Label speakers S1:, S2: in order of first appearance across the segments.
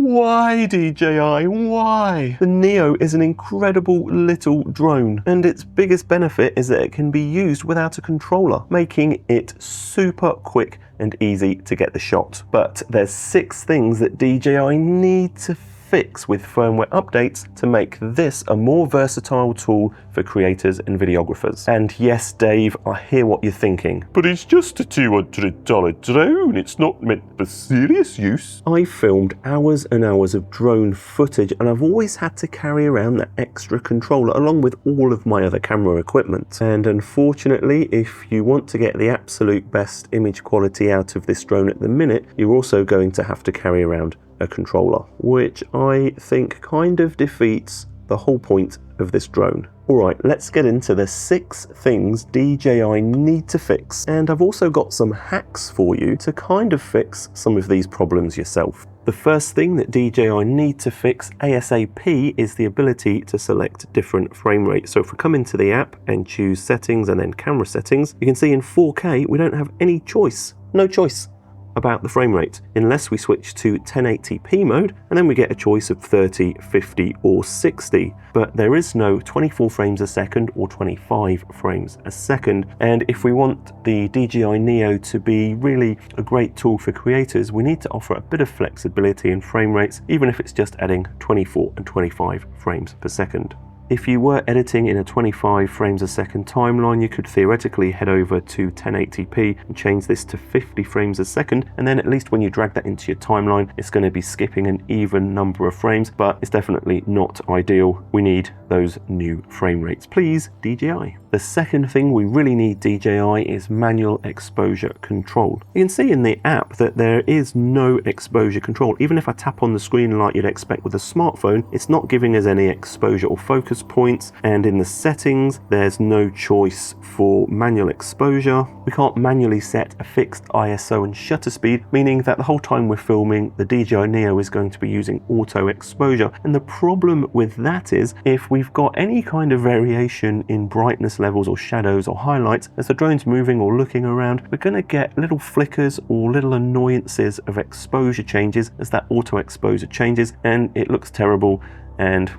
S1: Why, DJI? Why? The Neo is an incredible little drone, and its biggest benefit is that it can be used without a controller, making it super quick and easy to get the shot. But there's 6 things that DJI need to fix with firmware updates to make this a more versatile tool for creators and videographers. And yes, Dave, I hear what you're thinking. But it's just a $200 drone. It's not meant for serious use. I filmed hours and hours of drone footage, and I've always had to carry around that extra controller along with all of my other camera equipment. And unfortunately, if you want to get the absolute best image quality out of this drone at the minute, you're also going to have to carry around a controller, which I think kind of defeats the whole point of this drone. Alright, let's get into the 6 things DJI need to fix, and I've also got some hacks for you to kind of fix some of these problems yourself. The first thing that DJI need to fix ASAP is the ability to select different frame rates. So if we come into the app and choose settings and then camera settings, you can see in 4K we don't have any choice, no choice about the frame rate, unless we switch to 1080p mode, and then we get a choice of 30, 50 or 60, but there is no 24 frames a second or 25 frames a second. And if we want the DJI Neo to be really a great tool for creators, we need to offer a bit of flexibility in frame rates, even if it's just adding 24 and 25 frames per second. If you were editing in a 25 frames a second timeline, you could theoretically head over to 1080p and change this to 50 frames a second, and then at least when you drag that into your timeline, it's going to be skipping an even number of frames, but it's definitely not ideal. We need those new frame rates, please, DJI. The second thing we really need DJI is manual exposure control. You can see in the app that there is no exposure control. Even if I tap on the screen like you'd expect with a smartphone, it's not giving us any exposure or focus points, and in the settings there's no choice for manual exposure. We can't manually set a fixed ISO and shutter speed, meaning that the whole time we're filming, the DJI Neo is going to be using auto exposure. And the problem with that is if we've got any kind of variation in brightness levels or shadows or highlights as the drone's moving or looking around, we're going to get little flickers or little annoyances of exposure changes as that auto exposure changes, and it looks terrible, and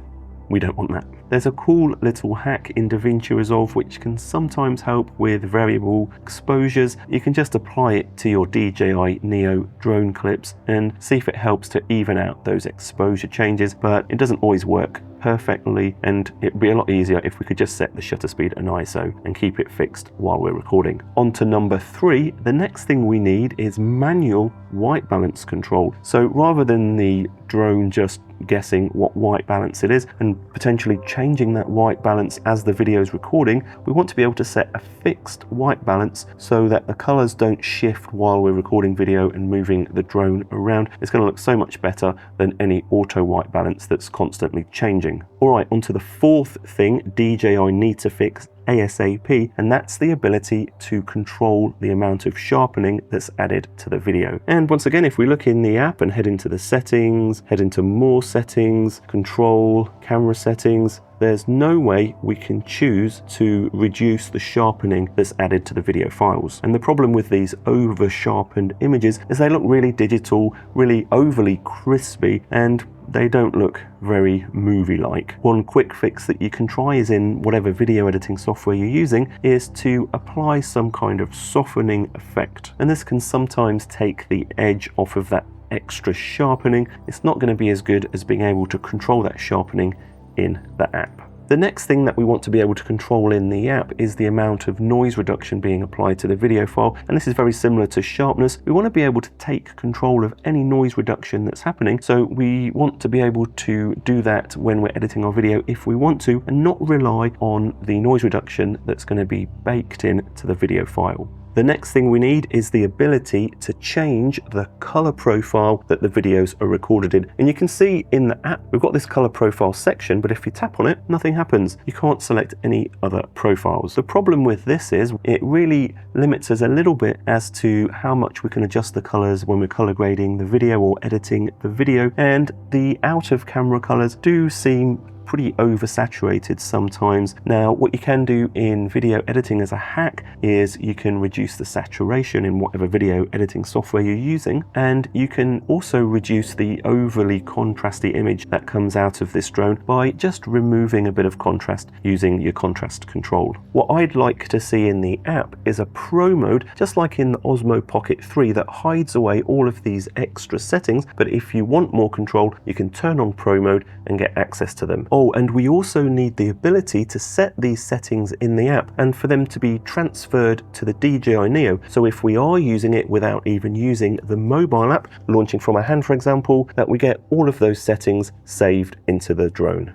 S1: we don't want that. There's a cool little hack in DaVinci Resolve which can sometimes help with variable exposures. You can just apply it to your DJI Neo drone clips and see if it helps to even out those exposure changes, but it doesn't always work perfectly, and it'd be a lot easier if we could just set the shutter speed and ISO and keep it fixed while we're recording. On to number 3, the next thing we need is manual white balance control. So rather than the drone just guessing what white balance it is and potentially changing that white balance as the video is recording, we want to be able to set a fixed white balance so that the colors don't shift while we're recording video and moving the drone around. It's going to look so much better than any auto white balance that's constantly changing. Alright, on to the 4th thing DJI need to fix ASAP, and that's the ability to control the amount of sharpening that's added to the video. And once again, if we look in the app and head into the settings, head into more settings, control, camera settings, there's no way we can choose to reduce the sharpening that's added to the video files. And the problem with these over sharpened images is they look really digital, really overly crispy, and they don't look very movie-like. One quick fix that you can try is in whatever video editing software you're using is to apply some kind of softening effect. And this can sometimes take the edge off of that extra sharpening. It's not going to be as good as being able to control that sharpening in the app. The next thing that we want to be able to control in the app is the amount of noise reduction being applied to the video file, and this is very similar to sharpness. We want to be able to take control of any noise reduction that's happening, so we want to be able to do that when we're editing our video if we want to, and not rely on the noise reduction that's going to be baked in to the video file. The next thing we need is the ability to change the color profile that the videos are recorded in. And you can see in the app, we've got this color profile section, but if you tap on it, nothing happens. You can't select any other profiles. The problem with this is it really limits us a little bit as to how much we can adjust the colors when we're color grading the video or editing the video. And the out of camera colors do seem pretty oversaturated sometimes. Now, what you can do in video editing as a hack is you can reduce the saturation in whatever video editing software you're using, and you can also reduce the overly contrasty image that comes out of this drone by just removing a bit of contrast using your contrast control. What I'd like to see in the app is a pro mode, just like in the Osmo Pocket 3, that hides away all of these extra settings, but if you want more control, you can turn on pro mode and get access to them. Oh, and we also need the ability to set these settings in the app and for them to be transferred to the DJI Neo. So if we are using it without even using the mobile app, launching from our hand for example, that we get all of those settings saved into the drone.